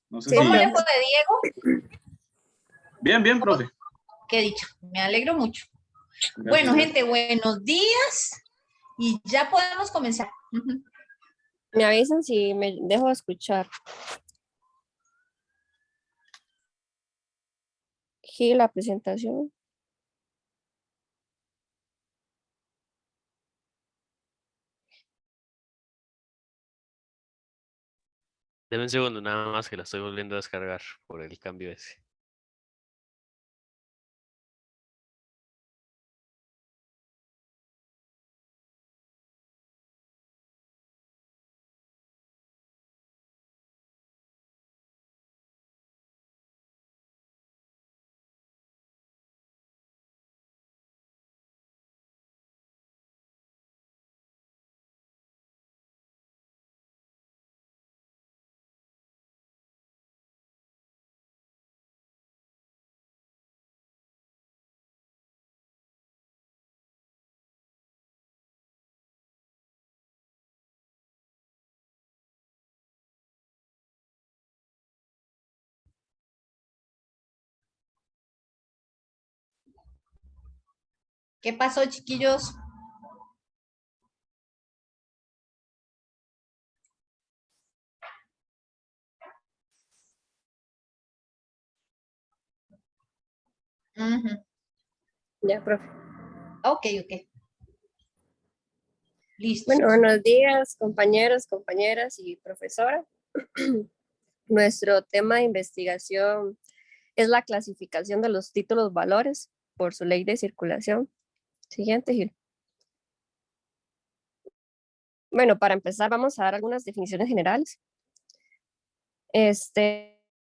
No sé Sí, si... ¿Cómo le fue, Diego? Bien, bien, profe. Qué dicho, me alegro mucho. Gracias, Bueno, gracias. gente, buenos días y ya podemos comenzar. me avisan si me dejo de escuchar. Gil, la presentación. Deme un segundo nada más que la estoy volviendo a descargar por el cambio ese. ¿Qué pasó, chiquillos? Ya, profe. Ok. Listo. Bueno, buenos días, compañeros, compañeras y profesora. Nuestro tema de investigación es la clasificación de los títulos valores por su ley de circulación. Siguiente, Gil. Bueno, para empezar vamos a dar algunas definiciones generales.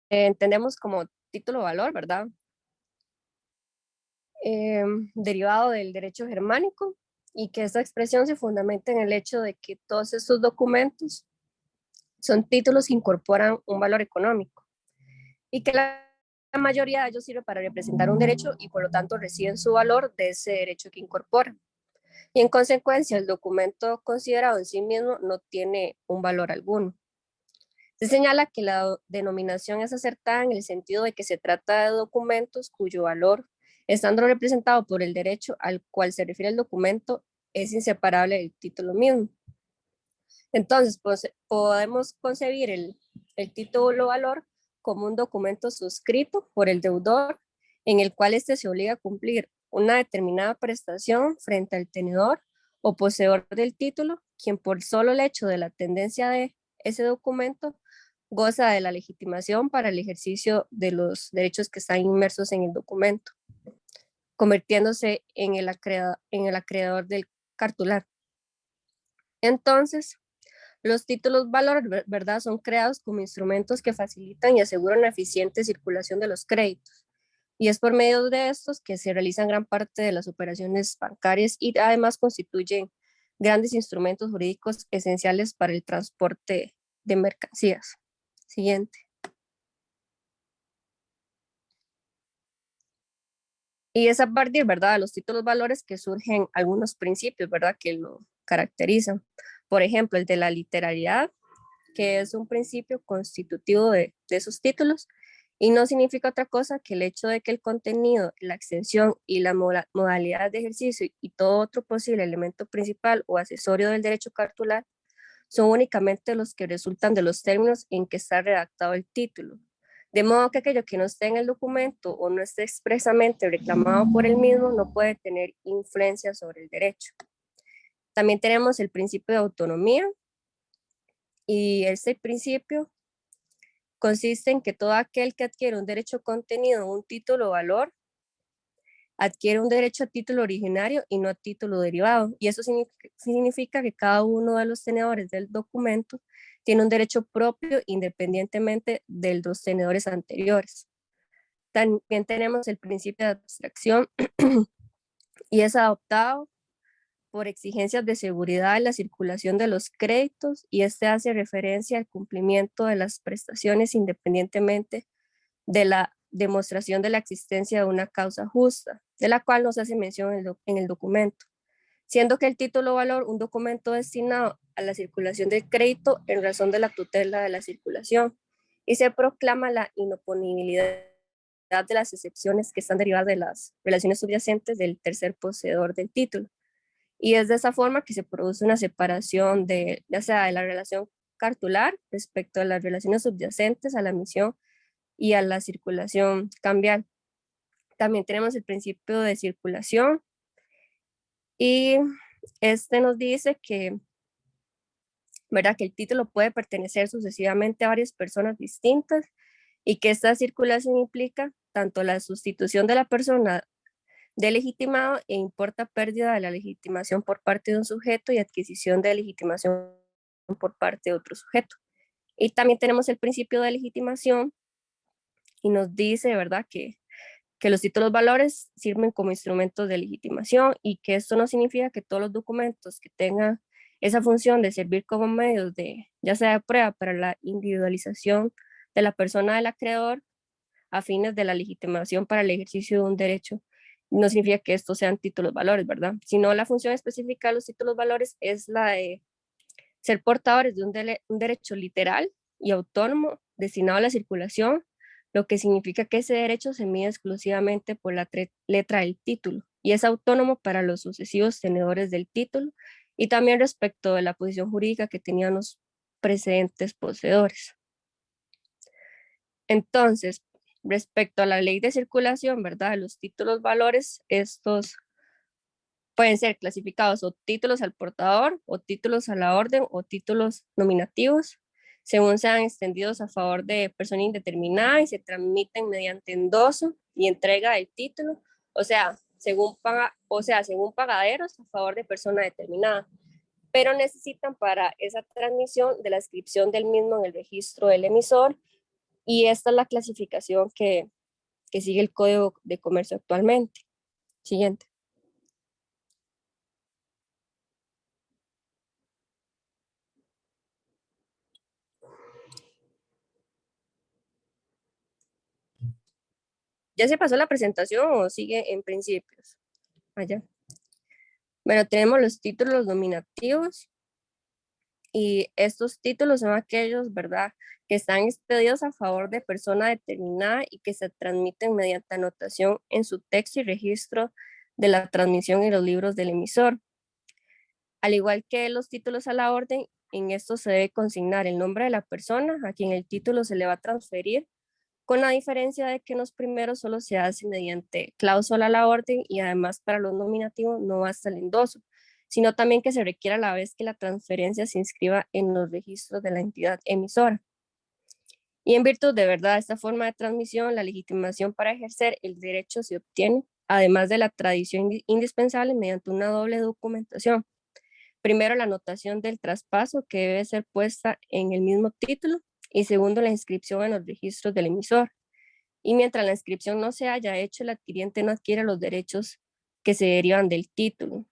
Entendemos como título valor, ¿verdad? Derivado del derecho germánico y que esta expresión se fundamenta en el hecho de que todos estos documentos son títulos que incorporan un valor económico y que la mayoría de ellos sirve para representar un derecho y por lo tanto reciben su valor de ese derecho que incorporan. Y en consecuencia, el documento considerado en sí mismo no tiene un valor alguno. Se señala que la denominación es acertada en el sentido de que se trata de documentos cuyo valor, estando representado por el derecho al cual se refiere el documento, es inseparable del título mismo. Entonces, pues, podemos concebir el título valor como un documento suscrito por el deudor en el cual éste se obliga a cumplir una determinada prestación frente al tenedor o poseedor del título, quien por solo el hecho de la tendencia de ese documento goza de la legitimación para el ejercicio de los derechos que están inmersos en el documento, convirtiéndose en el acreedor del cartular. Entonces, los títulos valor, ¿verdad? Son creados como instrumentos que facilitan y aseguran la eficiente circulación de los créditos. Y es por medio de estos que se realizan gran parte de las operaciones bancarias y además constituyen grandes instrumentos jurídicos esenciales para el transporte de mercancías. Siguiente. Y es a partir, ¿verdad?, de los títulos valores que surgen algunos principios, ¿verdad?, que lo caracterizan. Por ejemplo, el de la literalidad, que es un principio constitutivo de esos títulos y no significa otra cosa que el hecho de que el contenido, la extensión y la modalidad de ejercicio y todo otro posible elemento principal o accesorio del derecho cartular son únicamente los que resultan de los términos en que está redactado el título. De modo que aquello que no esté en el documento o no esté expresamente reclamado por el mismo no puede tener influencia sobre el derecho. También tenemos el principio de autonomía, y este principio consiste en que todo aquel que adquiere un derecho contenido en un título o valor adquiere un derecho a título originario y no a título derivado. Y eso significa que cada uno de los tenedores del documento tiene un derecho propio independientemente de los tenedores anteriores. También tenemos el principio de abstracción y es adoptado por exigencias de seguridad en la circulación de los créditos y este hace referencia al cumplimiento de las prestaciones independientemente de la demostración de la existencia de una causa justa, de la cual no se hace mención en el documento, siendo que el título valor un documento destinado a la circulación del crédito en razón de la tutela de la circulación y se proclama la inoponibilidad de las excepciones que están derivadas de las relaciones subyacentes del tercer poseedor del título. Y es de esa forma que se produce una separación de, ya sea de la relación cartular respecto a las relaciones subyacentes a la emisión y a la circulación cambial. También tenemos el principio de circulación y este nos dice que, ¿verdad?, que el título puede pertenecer sucesivamente a varias personas distintas y que esta circulación implica tanto la sustitución de la persona de legitimado e importa pérdida de la legitimación por parte de un sujeto y adquisición de legitimación por parte de otro sujeto. Y también tenemos el principio de legitimación y nos dice, ¿verdad?, que los títulos valores sirven como instrumentos de legitimación y que esto no significa que todos los documentos que tengan esa función de servir como medios de, ya sea de prueba para la individualización de la persona del acreedor a fines de la legitimación para el ejercicio de un derecho, no significa que estos sean títulos valores, ¿verdad? Sino la función específica de los títulos valores es la de ser portadores de un derecho literal y autónomo destinado a la circulación, lo que significa que ese derecho se mide exclusivamente por la letra del título y es autónomo para los sucesivos tenedores del título y también respecto de la posición jurídica que tenían los precedentes poseedores. Entonces, respecto a la ley de circulación, ¿verdad?, los títulos valores, estos pueden ser clasificados o títulos al portador, o títulos a la orden, o títulos nominativos, según sean extendidos a favor de persona indeterminada y se transmiten mediante endoso y entrega del título, o sea, según pagaderos a favor de persona determinada, pero necesitan para esa transmisión de la inscripción del mismo en el registro del emisor, y esta es la clasificación que sigue el Código de Comercio actualmente. Siguiente. ¿Ya se pasó la presentación o sigue en principios? Allá. Bueno, tenemos los títulos nominativos y estos títulos son aquellos, ¿verdad?, que están expedidos a favor de persona determinada y que se transmiten mediante anotación en su texto y registro de la transmisión y los libros del emisor. Al igual que los títulos a la orden, en estos se debe consignar el nombre de la persona a quien el título se le va a transferir, con la diferencia de que en los primeros solo se hace mediante cláusula a la orden y además para los nominativos no basta el endoso, sino también que se requiera a la vez que la transferencia se inscriba en los registros de la entidad emisora. Y en virtud de verdad esta forma de transmisión, la legitimación para ejercer el derecho se obtiene, además de la tradición indispensable, mediante una doble documentación. Primero, la anotación del traspaso que debe ser puesta en el mismo título y segundo, la inscripción en los registros del emisor. Y mientras la inscripción no se haya hecho, el adquiriente no adquiere los derechos que se derivan del título.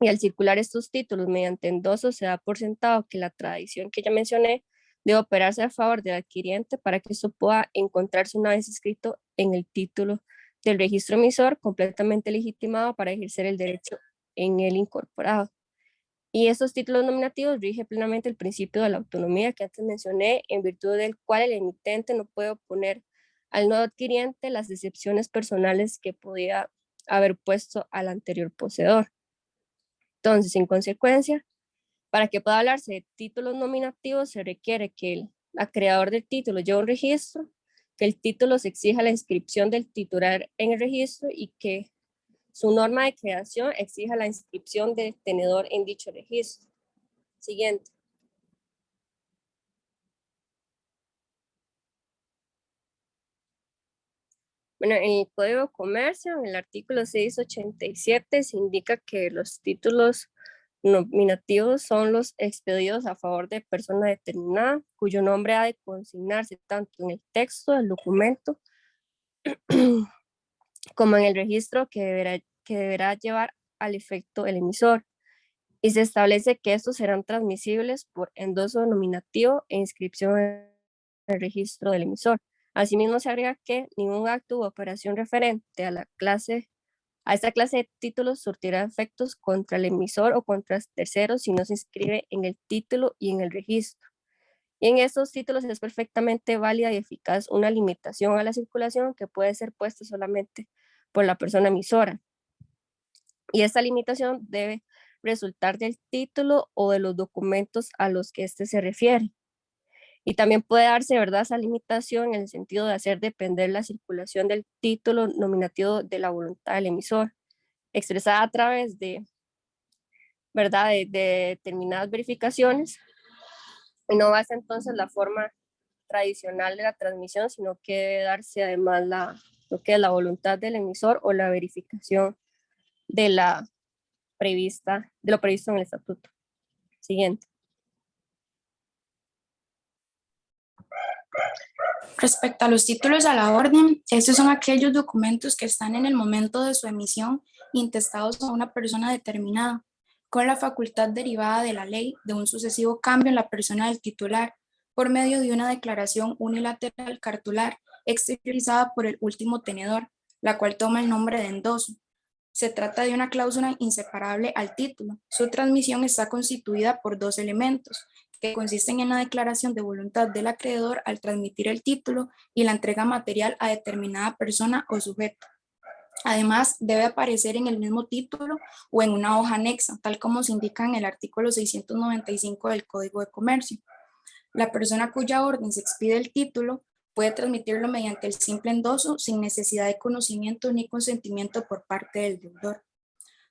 Y al circular estos títulos mediante endoso, se da por sentado que la tradición que ya mencioné debe operarse a favor del adquiriente para que esto pueda encontrarse una vez escrito en el título del registro emisor, completamente legitimado para ejercer el derecho en el incorporado. Y estos títulos nominativos rige plenamente el principio de la autonomía que antes mencioné, en virtud del cual el emitente no puede oponer al nuevo adquiriente las excepciones personales que podía haber puesto al anterior poseedor. Entonces, en consecuencia, para que pueda hablarse de títulos nominativos, se requiere que el acreedor del título lleve un registro, que el título se exija la inscripción del titular en el registro y que su norma de creación exija la inscripción del tenedor en dicho registro. Siguiente. Bueno, en el Código de Comercio, en el artículo 687, se indica que los títulos nominativos son los expedidos a favor de persona determinada, cuyo nombre ha de consignarse tanto en el texto del documento como en el registro que deberá llevar al efecto el emisor. Y se establece que estos serán transmisibles por endoso nominativo e inscripción en el registro del emisor. Asimismo, se agrega que ningún acto u operación referente a esta clase de títulos surtirá efectos contra el emisor o contra terceros si no se inscribe en el título y en el registro. Y en estos títulos es perfectamente válida y eficaz una limitación a la circulación que puede ser puesta solamente por la persona emisora. Y esta limitación debe resultar del título o de los documentos a los que éste se refiere. Y también puede darse, ¿verdad?, esa limitación en el sentido de hacer depender la circulación del título nominativo de la voluntad del emisor, expresada a través de, ¿verdad?, de determinadas verificaciones. Y no basta entonces la forma tradicional de la transmisión, sino que debe darse además lo que es la voluntad del emisor o la verificación de de lo previsto en el estatuto. Siguiente. Respecto a los títulos a la orden, estos son aquellos documentos que están en el momento de su emisión intestados a una persona determinada, con la facultad derivada de la ley de un sucesivo cambio en la persona del titular, por medio de una declaración unilateral cartular exteriorizada por el último tenedor, la cual toma el nombre de endoso. Se trata de una cláusula inseparable al título. Su transmisión está constituida por dos elementos, que consisten en la declaración de voluntad del acreedor al transmitir el título y la entrega material a determinada persona o sujeto. Además, debe aparecer en el mismo título o en una hoja anexa, tal como se indica en el artículo 695 del Código de Comercio. La persona cuya orden se expide el título puede transmitirlo mediante el simple endoso sin necesidad de conocimiento ni consentimiento por parte del deudor.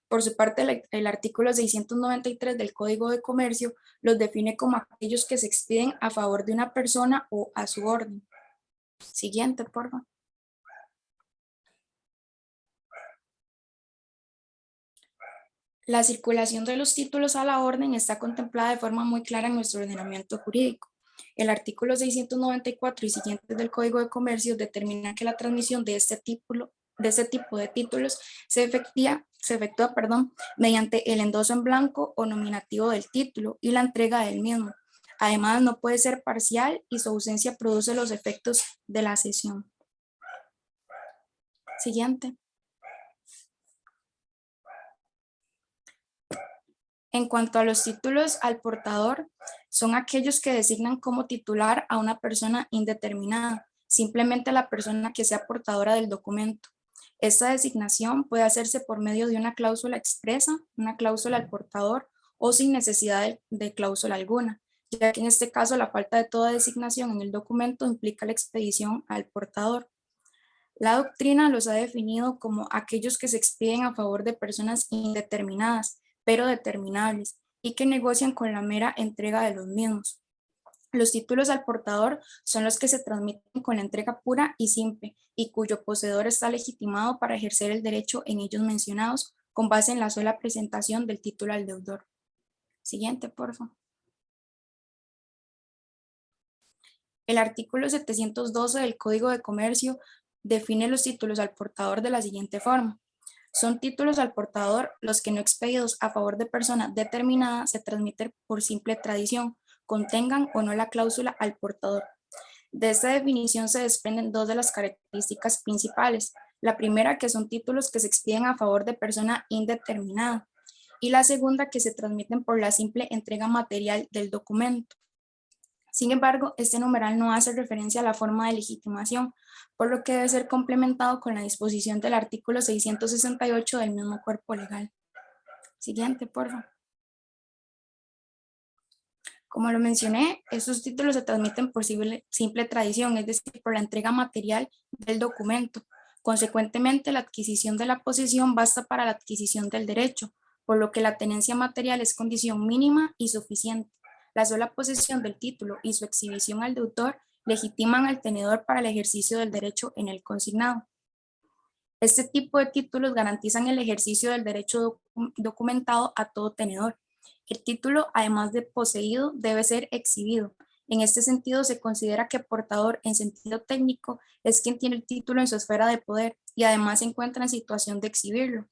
Por su parte, el artículo 693 del Código de Comercio los define como aquellos que se expiden a favor de una persona o a su orden. Siguiente, por favor. La circulación de los títulos a la orden está contemplada de forma muy clara en nuestro ordenamiento jurídico. El artículo 694 y siguientes del Código de Comercio determina que la transmisión de este tipo de títulos se efectúa, mediante el endoso en blanco o nominativo del título y la entrega del mismo. Además, no puede ser parcial y su ausencia produce los efectos de la cesión. Siguiente. En cuanto a los títulos al portador, son aquellos que designan como titular a una persona indeterminada, simplemente la persona que sea portadora del documento. Esta designación puede hacerse por medio de una cláusula expresa, una cláusula al portador o sin necesidad de cláusula alguna, ya que en este caso la falta de toda designación en el documento implica la expedición al portador. La doctrina los ha definido como aquellos que se expiden a favor de personas indeterminadas, pero determinables, y que negocian con la mera entrega de los mismos. Los títulos al portador son los que se transmiten con la entrega pura y simple, y cuyo poseedor está legitimado para ejercer el derecho en ellos mencionados, con base en la sola presentación del título al deudor. Siguiente, por favor. El artículo 712 del Código de Comercio define los títulos al portador de la siguiente forma. Son títulos al portador los que no expedidos a favor de persona determinada se transmiten por simple tradición, contengan o no la cláusula al portador. De esta definición se desprenden dos de las características principales. La primera, que son títulos que se expiden a favor de persona indeterminada, y la segunda, que se transmiten por la simple entrega material del documento. Sin embargo, este numeral no hace referencia a la forma de legitimación, por lo que debe ser complementado con la disposición del artículo 668 del mismo cuerpo legal. Siguiente, por favor. Como lo mencioné, estos títulos se transmiten por simple tradición, es decir, por la entrega material del documento. Consecuentemente, la adquisición de la posesión basta para la adquisición del derecho, por lo que la tenencia material es condición mínima y suficiente. La sola posesión del título y su exhibición al deudor legitiman al tenedor para el ejercicio del derecho en el consignado. Este tipo de títulos garantizan el ejercicio del derecho documentado a todo tenedor. El título, además de poseído, debe ser exhibido. En este sentido, se considera que portador, en sentido técnico, es quien tiene el título en su esfera de poder y además se encuentra en situación de exhibirlo.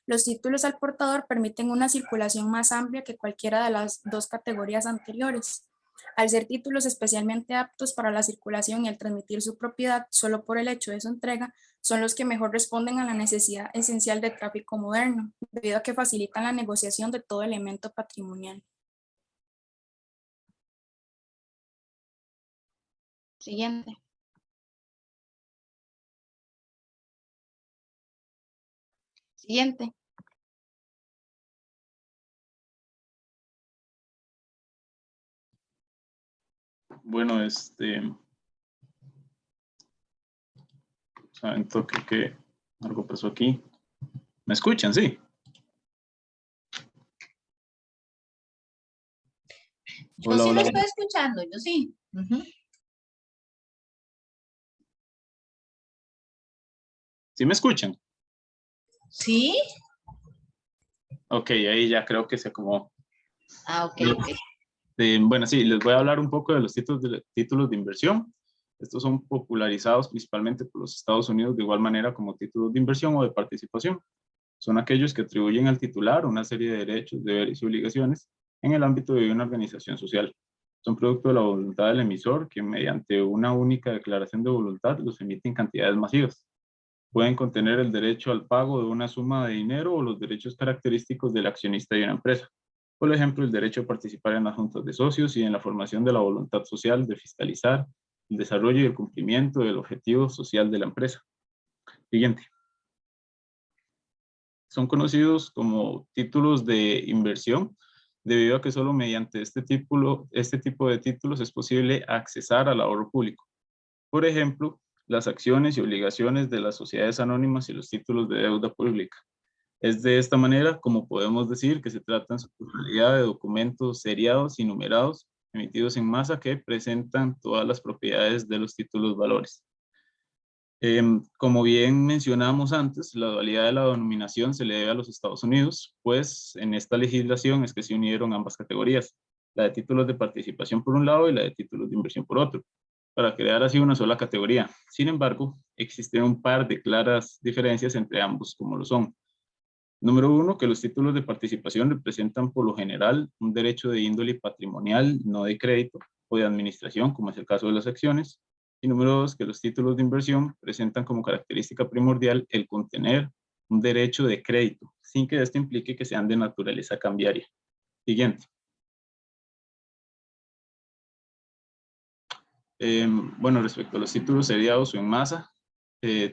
Los títulos al portador permiten una circulación más amplia que cualquiera de las dos categorías anteriores. Al ser títulos especialmente aptos para la circulación y al transmitir su propiedad solo por el hecho de su entrega, son los que mejor responden a la necesidad esencial de tráfico moderno, debido a que facilitan la negociación de todo elemento patrimonial. Siguiente. Siguiente. Bueno, saben, toque que algo pasó aquí. ¿Me escuchan? Sí. Yo Hola, sí lo hola. estoy escuchando, yo sí. Ujú. ¿Sí me escuchan? ¿Sí? Ok, ahí ya creo que se acomodó. Ah, ok, ok. Bueno, sí, les voy a hablar un poco de los títulos de inversión. Estos son popularizados principalmente por los Estados Unidos de igual manera como títulos de inversión o de participación. Son aquellos que atribuyen al titular una serie de derechos, deberes y obligaciones en el ámbito de una organización social. Son producto de la voluntad del emisor que mediante una única declaración de voluntad los emite en cantidades masivas. Pueden contener el derecho al pago de una suma de dinero o los derechos característicos del accionista de una empresa. Por ejemplo, el derecho a participar en las juntas de socios y en la formación de la voluntad social de fiscalizar el desarrollo y el cumplimiento del objetivo social de la empresa. Siguiente. Son conocidos como títulos de inversión debido a que solo mediante este tipo de títulos es posible accesar al ahorro público. Por ejemplo, las acciones y obligaciones de las sociedades anónimas y los títulos de deuda pública. Es de esta manera como podemos decir que se trata en su totalidad de documentos seriados y numerados emitidos en masa que presentan todas las propiedades de los títulos valores. Como bien mencionamos antes, la dualidad de la denominación se le debe a los Estados Unidos, pues en esta legislación es que se unieron ambas categorías, la de títulos de participación por un lado y la de títulos de inversión por otro, para crear así una sola categoría. Sin embargo, existen un par de claras diferencias entre ambos, como lo son. Número uno, que los títulos de participación representan por lo general un derecho de índole patrimonial, no de crédito o de administración, como es el caso de las acciones. Y número dos, que los títulos de inversión presentan como característica primordial el contener un derecho de crédito, sin que esto implique que sean de naturaleza cambiaria. Siguiente. Bueno, respecto a los títulos seriados o en masa,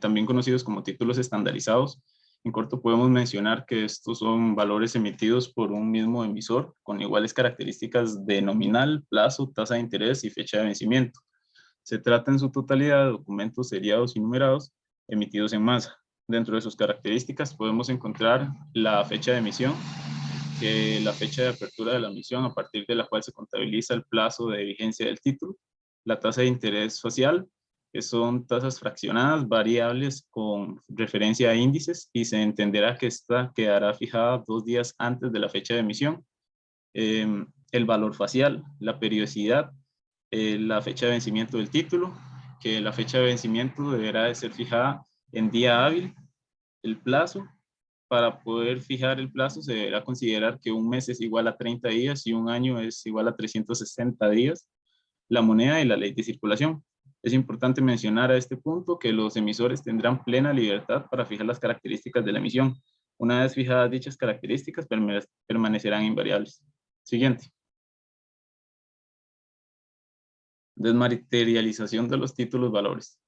también conocidos como títulos estandarizados, en corto podemos mencionar que estos son valores emitidos por un mismo emisor con iguales características de nominal, plazo, tasa de interés y fecha de vencimiento. Se trata en su totalidad de documentos seriados y numerados emitidos en masa. Dentro de sus características podemos encontrar la fecha de emisión, que la fecha de apertura de la emisión a partir de la cual se contabiliza el plazo de vigencia del título, la tasa de interés facial, que son tasas fraccionadas variables con referencia a índices y se entenderá que esta quedará fijada 2 días antes de la fecha de emisión. El valor facial, la periodicidad, la fecha de vencimiento del título, que la fecha de vencimiento deberá de ser fijada en día hábil, el plazo. Para poder fijar el plazo se deberá considerar que un mes es igual a 30 días y un año es igual a 360 días, la moneda y la ley de circulación. Es importante mencionar a este punto que los emisores tendrán plena libertad para fijar las características de la emisión. Una vez fijadas dichas características, permanecerán invariables. Siguiente. Desmaterialización de los títulos valores.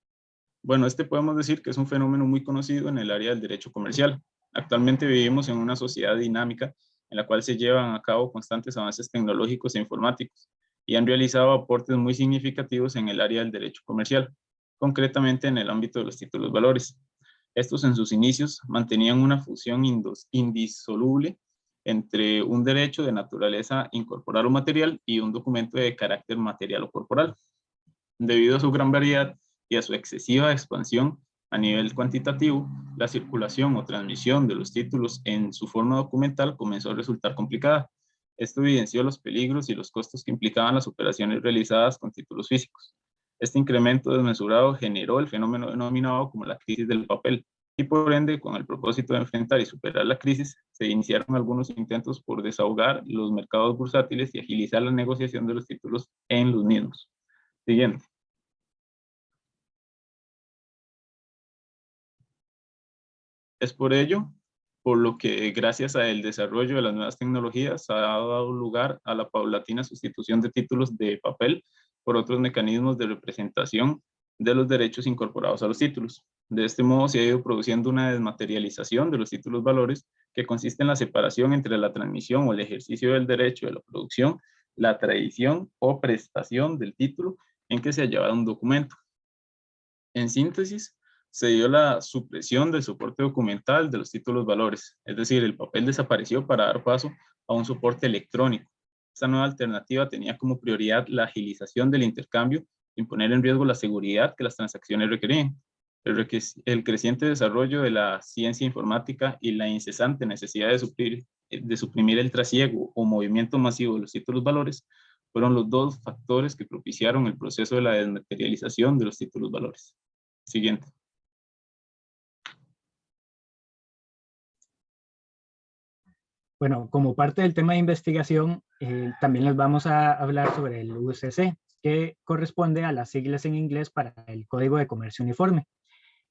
Bueno, podemos decir que es un fenómeno muy conocido en el área del derecho comercial. Actualmente vivimos en una sociedad dinámica en la cual se llevan a cabo constantes avances tecnológicos e informáticos y han realizado aportes muy significativos en el área del derecho comercial, concretamente en el ámbito de los títulos valores. Estos en sus inicios mantenían una fusión indisoluble entre un derecho de naturaleza incorporal o material y un documento de carácter material o corporal. Debido a su gran variedad y a su excesiva expansión a nivel cuantitativo, la circulación o transmisión de los títulos en su forma documental comenzó a resultar complicada. Esto evidenció los peligros y los costos que implicaban las operaciones realizadas con títulos físicos. Este incremento desmesurado generó el fenómeno denominado como la crisis del papel, y por ende, con el propósito de enfrentar y superar la crisis, se iniciaron algunos intentos por desahogar los mercados bursátiles y agilizar la negociación de los títulos en los mismos. Siguiente. Es por ello, por lo que gracias al desarrollo de las nuevas tecnologías ha dado lugar a la paulatina sustitución de títulos de papel por otros mecanismos de representación de los derechos incorporados a los títulos. De este modo se ha ido produciendo una desmaterialización de los títulos valores que consiste en la separación entre la transmisión o el ejercicio del derecho de la producción, la tradición o prestación del título en que se hallaba un documento. En síntesis, se dio la supresión del soporte documental de los títulos valores, es decir, el papel desapareció para dar paso a un soporte electrónico. Esta nueva alternativa tenía como prioridad la agilización del intercambio sin poner en riesgo la seguridad que las transacciones requerían. El creciente desarrollo de la ciencia informática y la incesante necesidad de suprimir el trasiego o movimiento masivo de los títulos valores fueron los dos factores que propiciaron el proceso de la desmaterialización de los títulos valores. Siguiente. Bueno, como parte del tema de investigación, también les vamos a hablar sobre el UCC, que corresponde a las siglas en inglés para el Código de Comercio Uniforme.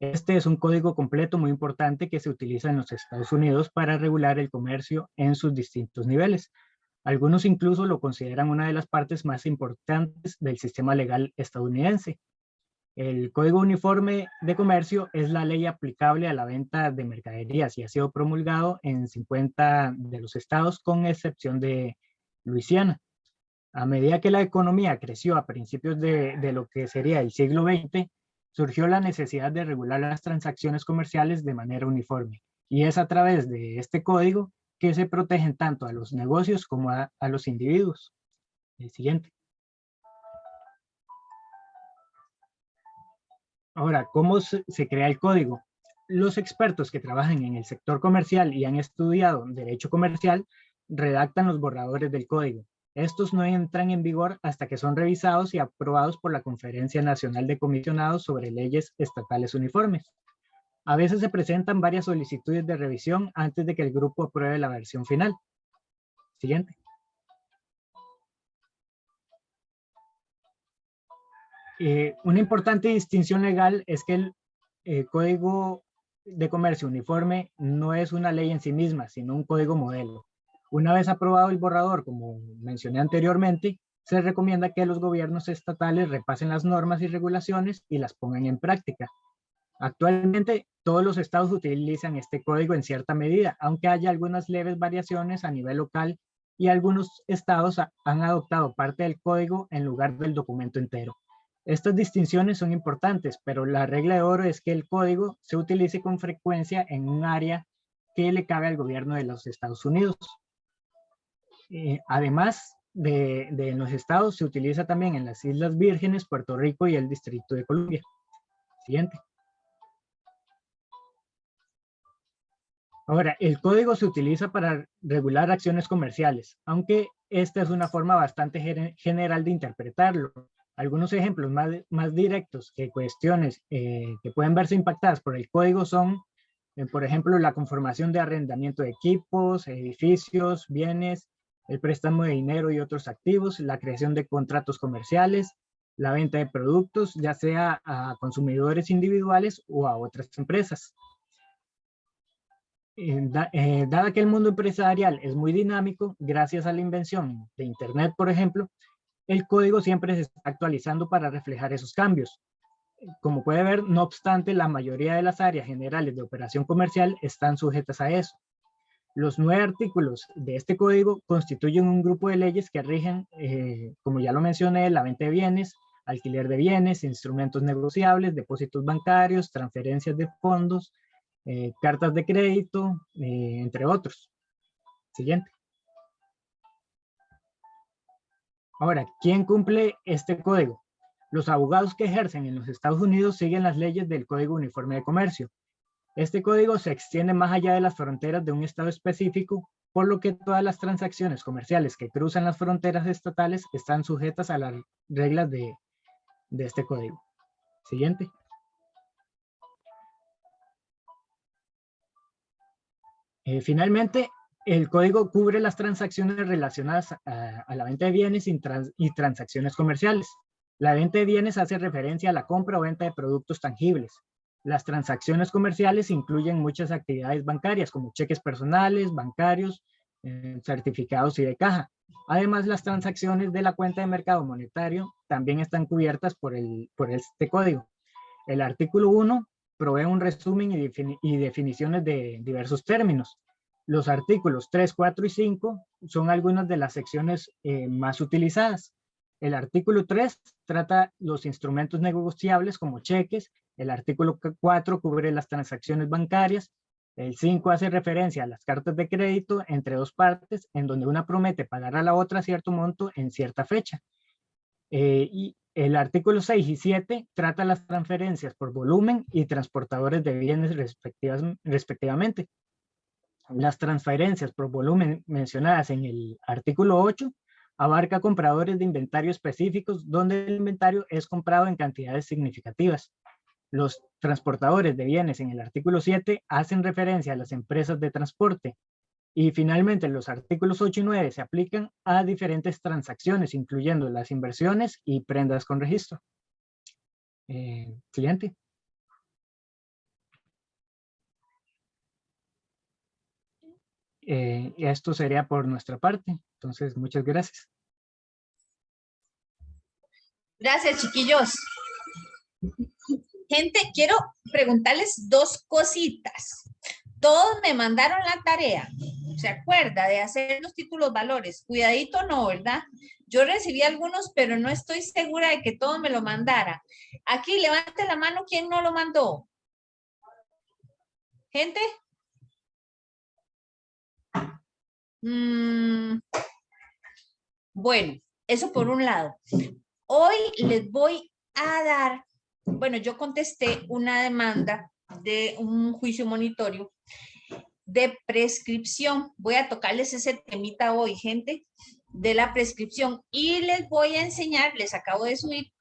Este es un código completo muy importante que se utiliza en los Estados Unidos para regular el comercio en sus distintos niveles. Algunos incluso lo consideran una de las partes más importantes del sistema legal estadounidense. El Código Uniforme de Comercio es la ley aplicable a la venta de mercaderías y ha sido promulgado en 50 de los estados, con excepción de Luisiana. A medida que la economía creció a principios de lo que sería el siglo XX, surgió la necesidad de regular las transacciones comerciales de manera uniforme. Y es a través de este código que se protegen tanto a los negocios como a los individuos. El siguiente. Ahora, ¿cómo se crea el código? Los expertos que trabajan en el sector comercial y han estudiado derecho comercial redactan los borradores del código. Estos no entran en vigor hasta que son revisados y aprobados por la Conferencia Nacional de Comisionados sobre Leyes Estatales Uniformes. A veces se presentan varias solicitudes de revisión antes de que el grupo apruebe la versión final. Siguiente. Una importante distinción legal es que el Código de Comercio Uniforme no es una ley en sí misma, sino un código modelo. Una vez aprobado el borrador, como mencioné anteriormente, se recomienda que los gobiernos estatales repasen las normas y regulaciones y las pongan en práctica. Actualmente, todos los estados utilizan este código en cierta medida, aunque haya algunas leves variaciones a nivel local y algunos estados han adoptado parte del código en lugar del documento entero. Estas distinciones son importantes, pero la regla de oro es que el código se utilice con frecuencia en un área que le cabe al gobierno de los Estados Unidos. Además de los estados, se utiliza también en las Islas Vírgenes, Puerto Rico y el Distrito de Columbia. Siguiente. Ahora, el código se utiliza para regular acciones comerciales, aunque esta es una forma bastante general de interpretarlo. Algunos ejemplos más directos que cuestiones que pueden verse impactadas por el código son, por ejemplo, la conformación de arrendamiento de equipos, edificios, bienes, el préstamo de dinero y otros activos, la creación de contratos comerciales, la venta de productos, ya sea a consumidores individuales o a otras empresas. Dada que el mundo empresarial es muy dinámico, gracias a la invención de Internet, por ejemplo, el código siempre se está actualizando para reflejar esos cambios. Como puede ver, no obstante, la mayoría de las áreas generales de operación comercial están sujetas a eso. Los 9 artículos de este código constituyen un grupo de leyes que rigen, como ya lo mencioné, la venta de bienes, alquiler de bienes, instrumentos negociables, depósitos bancarios, transferencias de fondos, cartas de crédito, entre otros. Siguiente. Ahora, ¿quién cumple este código? Los abogados que ejercen en los Estados Unidos siguen las leyes del Código Uniforme de Comercio. Este código se extiende más allá de las fronteras de un estado específico, por lo que todas las transacciones comerciales que cruzan las fronteras estatales están sujetas a las reglas de este código. Siguiente. Finalmente, el código cubre las transacciones relacionadas a la venta de bienes y transacciones comerciales. La venta de bienes hace referencia a la compra o venta de productos tangibles. Las transacciones comerciales incluyen muchas actividades bancarias, como cheques personales, bancarios, certificados y de caja. Además, las transacciones de la cuenta de mercado monetario también están cubiertas por este código. El artículo 1 provee un resumen y definiciones de diversos términos. Los artículos 3, 4 y 5 son algunas de las secciones más utilizadas. El artículo 3 trata los instrumentos negociables como cheques. El artículo 4 cubre las transacciones bancarias. El 5 hace referencia a las cartas de crédito entre dos partes, en donde una promete pagar a la otra cierto monto en cierta fecha. Y el artículo 6 y 7 trata las transferencias por volumen y transportadores de bienes respectivamente. Las transferencias por volumen mencionadas en el artículo 8 abarca compradores de inventario específicos donde el inventario es comprado en cantidades significativas. Los transportadores de bienes en el artículo 7 hacen referencia a las empresas de transporte. Y finalmente los artículos 8 y 9 se aplican a diferentes transacciones, incluyendo las inversiones y prendas con registro. Siguiente. Y esto sería por nuestra parte. Entonces, muchas gracias. Gracias, chiquillos. Gente, quiero preguntarles dos cositas. Todos me mandaron la tarea, ¿se acuerda? De hacer los títulos valores. Cuidadito no, ¿verdad? Yo recibí algunos, pero no estoy segura de que todos me lo mandaran. Aquí, levante la mano, ¿quién no lo mandó? ¿Gente? Bueno, eso por un lado. Hoy les voy a dar, bueno, yo contesté una demanda de un juicio monitorio de prescripción. Voy a tocarles ese temita hoy, gente, de la prescripción. Y les voy a enseñar, les acabo de subir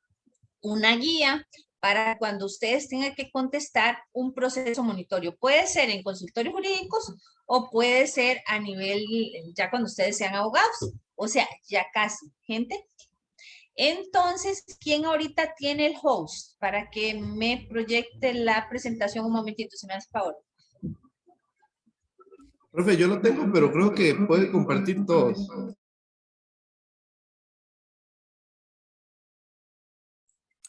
una guía para cuando ustedes tengan que contestar un proceso monitorio. Puede ser en consultorios jurídicos o puede ser a nivel, ya cuando ustedes sean abogados. O sea, ya casi, gente. Entonces, ¿quién ahorita tiene el host para que me proyecte la presentación un momentito? Si me hace favor. Profe, yo lo tengo, pero creo que puede compartir todos.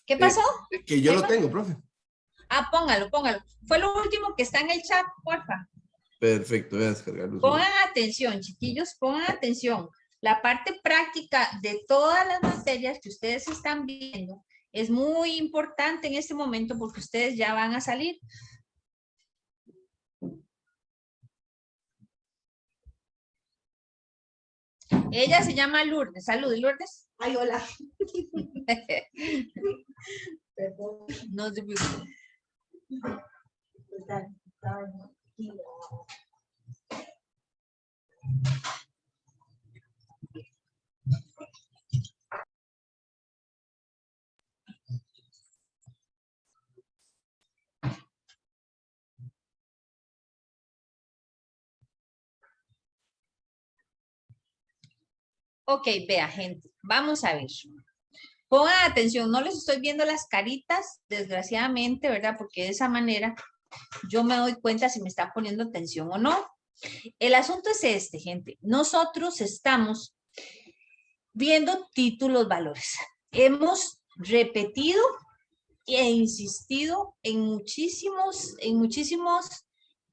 ¿Qué pasó? Que yo lo tengo, profe. Ah, póngalo, póngalo. Fue lo último que está en el chat, porfa. Perfecto, voy a descargarlo. Pongan atención, chiquillos, pongan atención. La parte práctica de todas las materias que ustedes están viendo es muy importante en este momento porque ustedes ya van a salir. Ella se llama Lourdes. Salud, Lourdes. Ay, hola. No se preocupe. Ok, vea, gente, vamos a ver. Pongan atención, no les estoy viendo las caritas, desgraciadamente, ¿verdad? Porque de esa manera yo me doy cuenta si me están poniendo atención o no. El asunto es este, gente. Nosotros estamos viendo títulos valores. Hemos repetido e insistido en muchísimos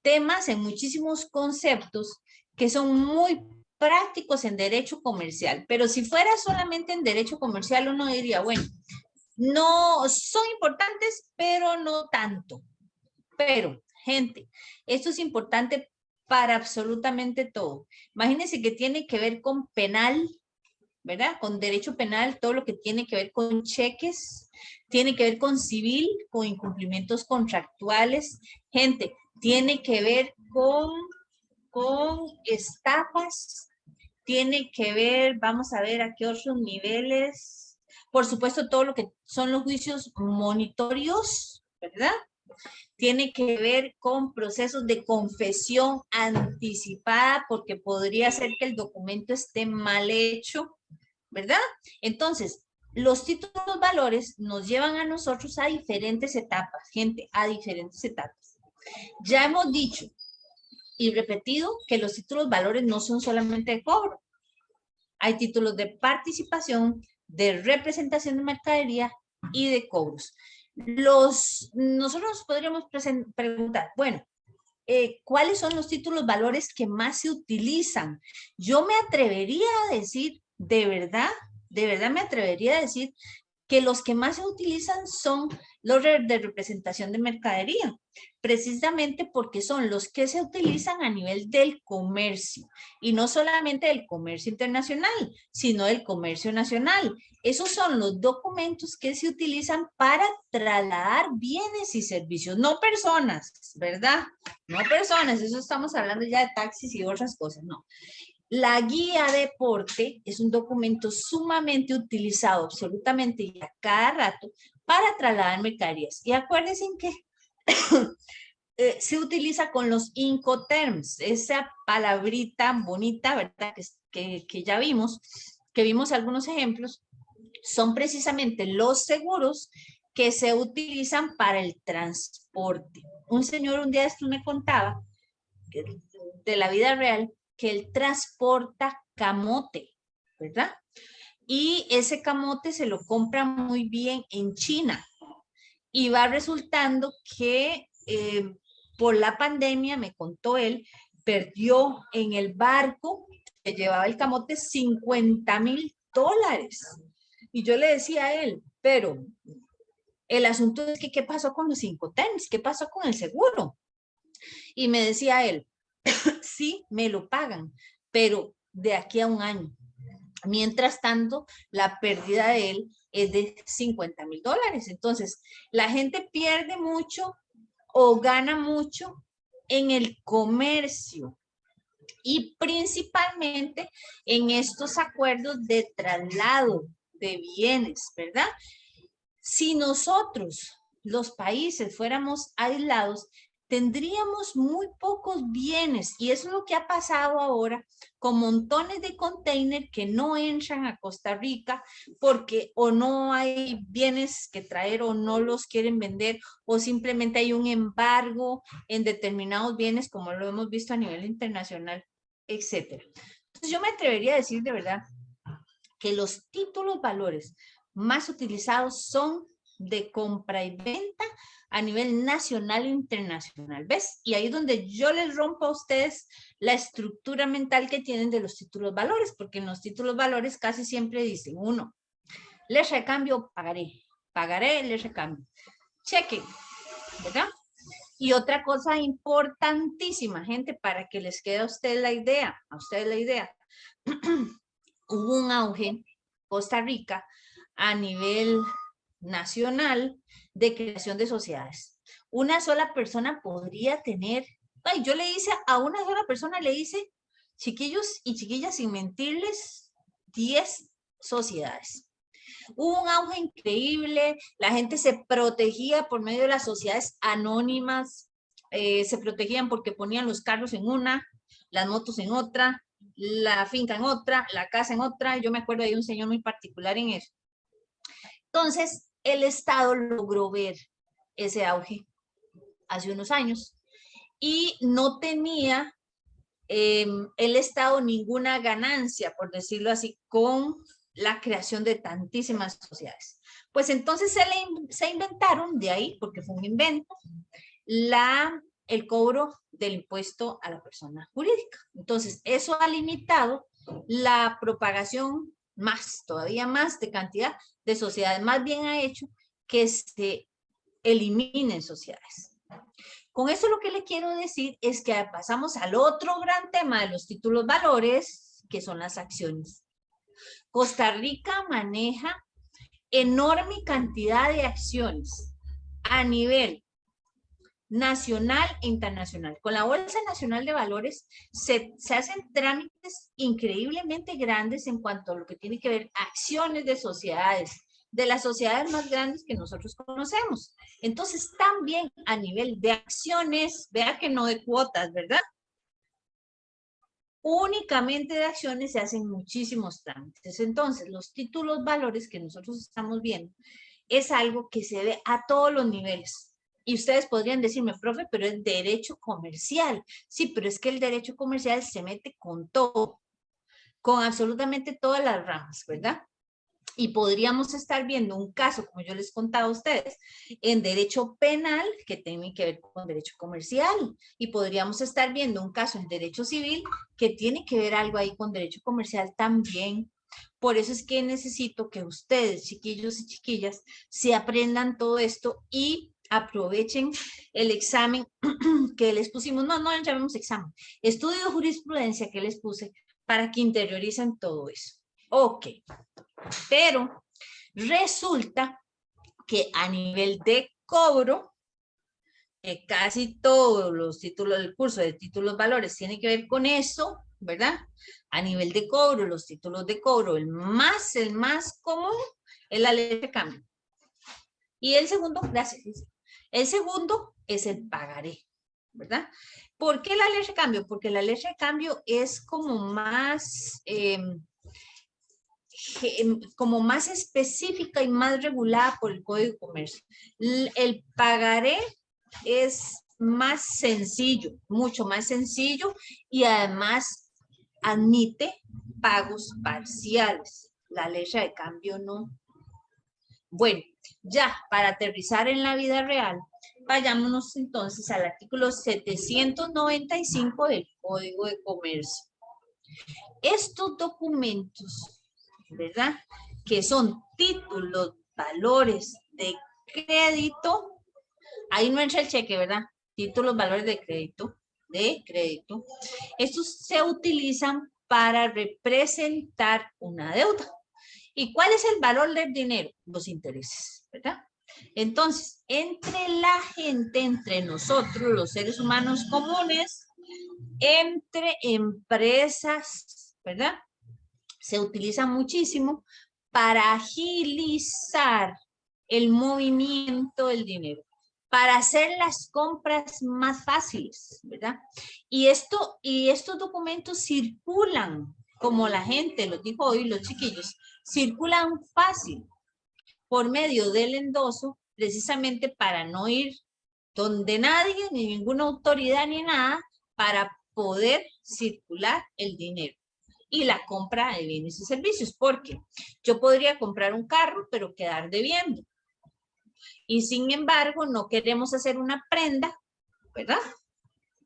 temas, en muchísimos conceptos que son muy prácticos en derecho comercial, pero si fuera solamente en derecho comercial uno diría, bueno, no son importantes, pero no tanto. Pero, gente, esto es importante para absolutamente todo. Imagínense que tiene que ver con penal, ¿verdad? Con derecho penal, todo lo que tiene que ver con cheques, tiene que ver con civil, con incumplimientos contractuales. Gente, tiene que ver con estafas, tiene que ver, vamos a ver a qué otros niveles, por supuesto todo lo que son los juicios monitorios, ¿verdad? Tiene que ver con procesos de confesión anticipada porque podría ser que el documento esté mal hecho, ¿verdad? Entonces, los títulos valores nos llevan a nosotros a diferentes etapas, gente, a diferentes etapas. Ya hemos dicho y repetido que los títulos valores no son solamente de cobro. Hay títulos de participación, de representación de mercadería y de cobros. Nosotros podríamos preguntar, bueno, ¿cuáles son los títulos valores que más se utilizan? Yo me atrevería a decir, de verdad me atrevería a decir que los que más se utilizan son los de representación de mercadería, precisamente porque son los que se utilizan a nivel del comercio, y no solamente del comercio internacional, sino del comercio nacional. Esos son los documentos que se utilizan para trasladar bienes y servicios, no personas, ¿verdad? No personas, eso estamos hablando ya de taxis y otras cosas, no. La guía de porte es un documento sumamente utilizado absolutamente y a cada rato para trasladar mercaderías. Y acuérdense que se utiliza con los Incoterms, esa palabrita bonita, ¿verdad? Que ya vimos, que vimos algunos ejemplos, son precisamente los seguros que se utilizan para el transporte. Un señor un día esto me contaba, de la vida real, que él transporta camote, ¿verdad? Y ese camote se lo compra muy bien en China. Y va resultando que por la pandemia, me contó él, perdió en el barco que llevaba el camote $50,000. Y yo le decía a él, pero el asunto es que ¿qué pasó con los Incoterms? ¿Qué pasó con el seguro? Y me decía él, sí, me lo pagan, pero de aquí a un año. Mientras tanto, la pérdida de él es de $50,000. Entonces, la gente pierde mucho o gana mucho en el comercio y principalmente en estos acuerdos de traslado de bienes, ¿verdad? Si nosotros, los países, fuéramos aislados, tendríamos muy pocos bienes, y eso es lo que ha pasado ahora con montones de containers que no entran a Costa Rica porque o no hay bienes que traer o no los quieren vender, o simplemente hay un embargo en determinados bienes, como lo hemos visto a nivel internacional, etcétera. Entonces yo me atrevería a decir de verdad que los títulos valores más utilizados son de compra y venta a nivel nacional e internacional, ¿ves? Y ahí es donde yo les rompo a ustedes la estructura mental que tienen de los títulos valores, porque en los títulos valores casi siempre dicen, uno, les recambio, pagaré, les recambio, cheque, ¿verdad? Y otra cosa importantísima, gente, para que les quede a ustedes la idea, hubo un auge en Costa Rica a nivel nacional de creación de sociedades. Una sola persona podría tener, ay, yo le hice a una sola persona, le hice, chiquillos y chiquillas, sin mentirles, 10 sociedades. Hubo un auge increíble, la gente se protegía por medio de las sociedades anónimas, se protegían porque ponían los carros en una, las motos en otra, la finca en otra, la casa en otra. Yo me acuerdo de un señor muy particular en eso. Entonces, el Estado logró ver ese auge hace unos años y no tenía el Estado ninguna ganancia, por decirlo así, con la creación de tantísimas sociedades. Pues entonces se inventaron, de ahí, porque fue un invento, el cobro del impuesto a la persona jurídica. Entonces, eso ha limitado la propagación todavía más de cantidad de sociedades. Más bien ha hecho que se eliminen sociedades. Con eso lo que le quiero decir es que pasamos al otro gran tema de los títulos valores, que son las acciones. Costa Rica maneja enorme cantidad de acciones a nivel nacional e internacional. Con la Bolsa Nacional de Valores se hacen trámites increíblemente grandes en cuanto a lo que tiene que ver acciones de sociedades, de las sociedades más grandes que nosotros conocemos. Entonces, también a nivel de acciones, vea que no de cuotas, ¿verdad? Únicamente de acciones se hacen muchísimos trámites. Entonces, los títulos valores que nosotros estamos viendo es algo que se ve a todos los niveles. Y ustedes podrían decirme, profe, pero es derecho comercial. Sí, pero es que el derecho comercial se mete con todo, con absolutamente todas las ramas, ¿verdad? Y podríamos estar viendo un caso, como yo les contaba a ustedes, en derecho penal que tiene que ver con derecho comercial. Y podríamos estar viendo un caso en derecho civil que tiene que ver algo ahí con derecho comercial también. Por eso es que necesito que ustedes, chiquillos y chiquillas, se aprendan todo esto y aprovechen el examen que les pusimos. No le llamemos examen. Estudio de jurisprudencia que les puse para que interioricen todo eso. Ok. Pero resulta que a nivel de cobro, que casi todos los títulos del curso de títulos valores tienen que ver con eso, ¿verdad? A nivel de cobro, los títulos de cobro, el más común es la ley de cambio. Y el segundo, gracias, el segundo es el pagaré, ¿verdad? ¿Por qué la ley de cambio? Porque la ley de cambio es como más específica y más regulada por el Código de Comercio. El pagaré es más sencillo, mucho más sencillo, y además admite pagos parciales. La ley de cambio no. Bueno, ya para aterrizar en la vida real, vayámonos entonces al artículo 795 del Código de Comercio. Estos documentos, ¿verdad? Que son títulos, valores de crédito. Ahí no entra el cheque, ¿verdad? Títulos, valores de crédito. Estos se utilizan para representar una deuda. ¿Y cuál es el valor del dinero? Los intereses, ¿verdad? Entonces, entre la gente, entre nosotros, los seres humanos comunes, entre empresas, ¿verdad? Se utiliza muchísimo para agilizar el movimiento del dinero, para hacer las compras más fáciles, ¿verdad? Y estos documentos circulan, como la gente los dijo hoy, los chiquillos, circulan fácil por medio del endoso, precisamente para no ir donde nadie, ni ninguna autoridad, ni nada, para poder circular el dinero y la compra de bienes y servicios, porque yo podría comprar un carro, pero quedar debiendo. Y sin embargo, no queremos hacer una prenda, ¿verdad?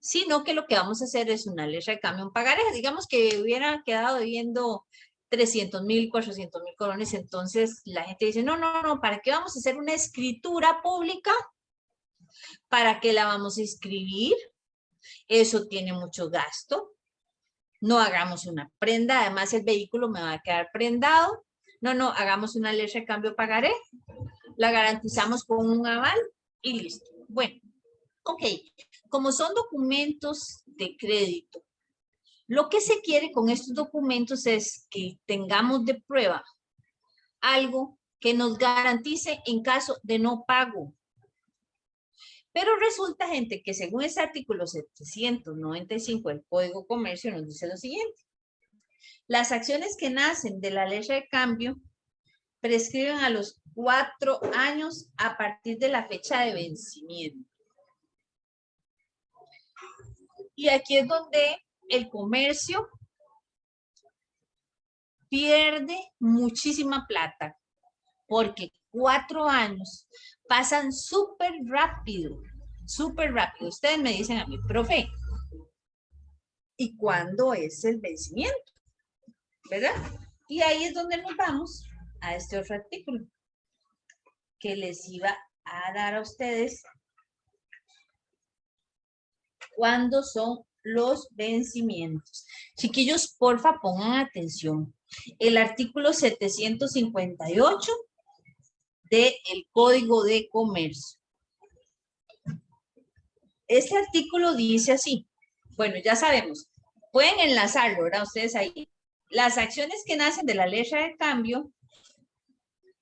Sino que lo que vamos a hacer es una ley de cambio en pagaré. Digamos que hubiera quedado debiendo 300,000, 400,000 colones. Entonces la gente dice, no, ¿para qué vamos a hacer una escritura pública? ¿Para qué la vamos a escribir? Eso tiene mucho gasto. No hagamos una prenda, además el vehículo me va a quedar prendado. No, hagamos una ley de cambio pagaré, la garantizamos con un aval y listo. Bueno, ok, como son documentos de crédito, lo que se quiere con estos documentos es que tengamos de prueba algo que nos garantice en caso de no pago. Pero resulta, gente, que según ese artículo 795 del Código de Comercio nos dice lo siguiente. Las acciones que nacen de la ley de cambio prescriben a los 4 años a partir de la fecha de vencimiento. Y aquí es donde el comercio pierde muchísima plata, porque 4 años pasan súper rápido, súper rápido. Ustedes me dicen a mí, profe, ¿y cuándo es el vencimiento? ¿Verdad? Y ahí es donde nos vamos a este otro artículo que les iba a dar a ustedes cuándo son los vencimientos. Chiquillos, porfa, pongan atención. El artículo 758 del Código de Comercio. Este artículo dice así. Bueno, ya sabemos. Pueden enlazarlo, ¿verdad? Ustedes ahí. Las acciones que nacen de la ley de cambio,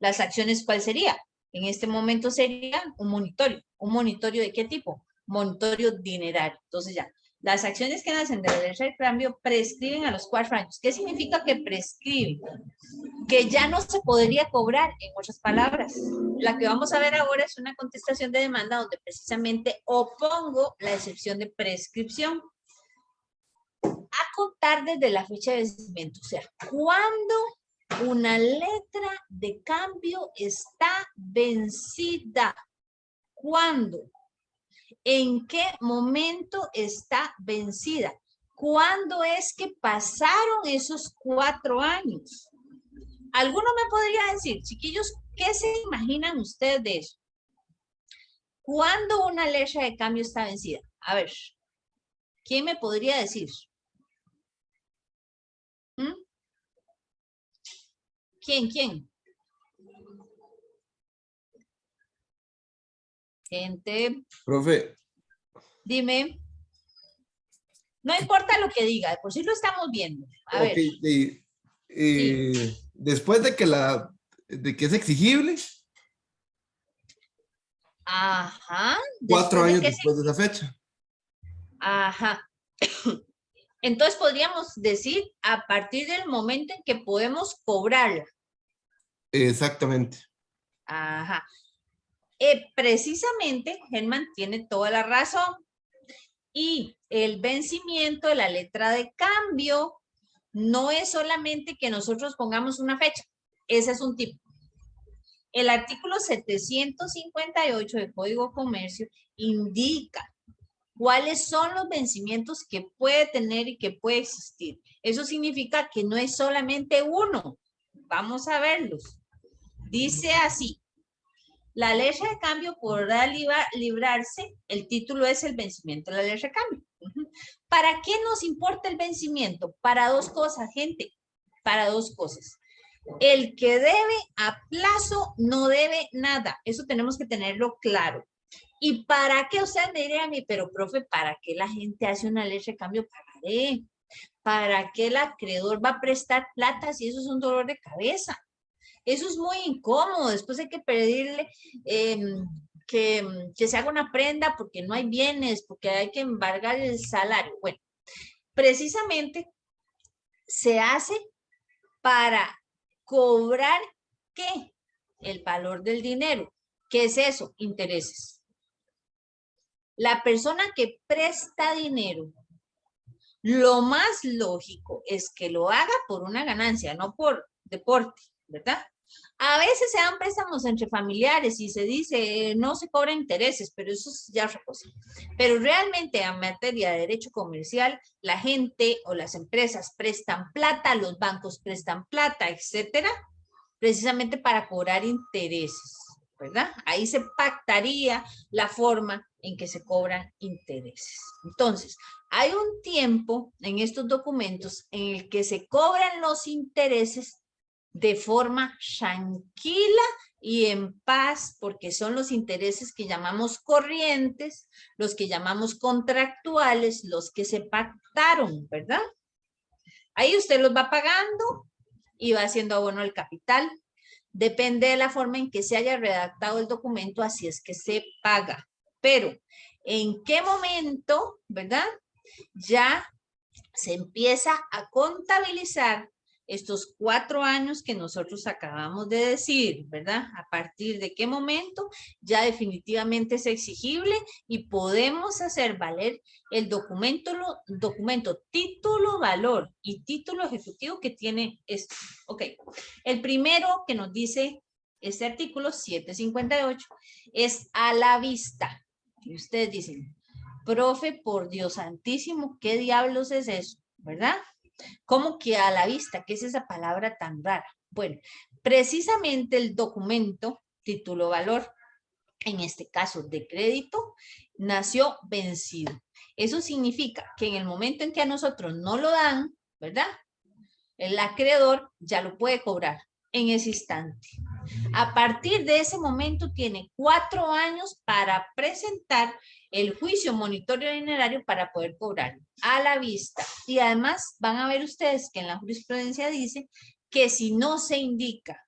las acciones, ¿cuál sería? En este momento sería un monitorio. ¿Un monitorio de qué tipo? Monitorio dinerario. Entonces ya, las acciones que nacen de la ley de cambio prescriben a los 4 años. ¿Qué significa que prescriben? Que ya no se podría cobrar, en otras palabras. La que vamos a ver ahora es una contestación de demanda donde precisamente opongo la excepción de prescripción a contar desde la fecha de vencimiento. O sea, ¿cuándo Una letra de cambio está vencida. ¿Cuándo? ¿En qué momento está vencida? ¿Cuándo es que pasaron esos 4 años? ¿Alguno me podría decir, chiquillos, qué se imaginan ustedes de eso? ¿Cuándo una letra de cambio está vencida? A ver, ¿quién me podría decir? ¿Mm? ¿Quién? Gente, Profe, dime. No importa lo que diga, de por sí lo estamos viendo. A ver. después de que es exigible, Ajá. 4 años que después de esa fecha. Ajá. Entonces podríamos decir a partir del momento en que podemos cobrarla. Exactamente. Ajá. Precisamente, Germán tiene toda la razón. Y el vencimiento de la letra de cambio no es solamente que nosotros pongamos una fecha. Ese es un tipo. El artículo 758 del Código de Comercio indica cuáles son los vencimientos que puede tener y que puede existir. Eso significa que no es solamente uno. Vamos a verlos. Dice así. La letra de cambio podrá librarse, el título es el vencimiento de la letra de cambio. ¿Para qué nos importa el vencimiento? Para 2 cosas, gente. Para 2 cosas. El que debe a plazo no debe nada. Eso tenemos que tenerlo claro. ¿Y para qué? Usted me diría a mí, pero profe, ¿para qué la gente hace una letra de cambio pagaré? ¿Para qué el acreedor va a prestar plata si eso es un dolor de cabeza? Eso es muy incómodo. Después hay que pedirle que se haga una prenda porque no hay bienes, porque hay que embargar el salario. Bueno, precisamente se hace para cobrar ¿qué? El valor del dinero. ¿Qué es eso? Intereses. La persona que presta dinero, lo más lógico es que lo haga por una ganancia, no por deporte, ¿verdad? A veces se dan préstamos entre familiares y se dice no se cobran intereses, pero eso es ya otra cosa. Pero realmente en materia de derecho comercial, la gente o las empresas prestan plata, los bancos prestan plata, etcétera, precisamente para cobrar intereses, ¿verdad? Ahí se pactaría la forma en que se cobran intereses. Entonces, hay un tiempo en estos documentos en el que se cobran los intereses de forma tranquila y en paz, porque son los intereses que llamamos corrientes, los que llamamos contractuales, los que se pactaron, ¿verdad? Ahí usted los va pagando y va haciendo abono al capital. Depende de la forma en que se haya redactado el documento, así es que se paga. Pero, ¿en qué momento, verdad? Ya se empieza a contabilizar estos 4 años que nosotros acabamos de decir, ¿verdad? A partir de qué momento ya definitivamente es exigible y podemos hacer valer el documento título, valor y título ejecutivo que tiene esto. Ok, el primero que nos dice este artículo 758 es a la vista. Y ustedes dicen, profe, por Dios santísimo, ¿qué diablos es eso? ¿Verdad? ¿Cómo que a la vista? ¿Qué es esa palabra tan rara? Bueno, precisamente el documento, título valor, en este caso de crédito, nació vencido. Eso significa que en el momento en que a nosotros no lo dan, ¿verdad? El acreedor ya lo puede cobrar en ese instante. A partir de ese momento tiene 4 años para presentar el juicio monitorio dinerario para poder cobrar a la vista. Y además van a ver ustedes que en la jurisprudencia dice que si no se indica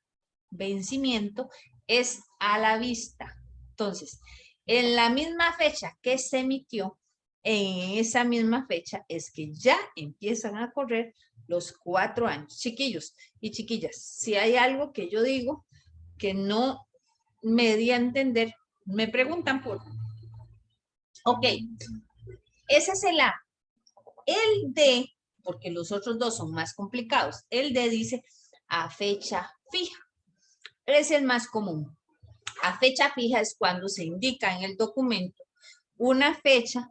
vencimiento es a la vista. Entonces, en la misma fecha que se emitió, en esa misma fecha es que ya empiezan a correr los 4 años. Chiquillos y chiquillas, si hay algo que yo digo que no me di a entender, me preguntan por. Ok, ese es el A. El D, porque los otros 2 son más complicados, el D dice, a fecha fija. Es el más común. A fecha fija es cuando se indica en el documento una fecha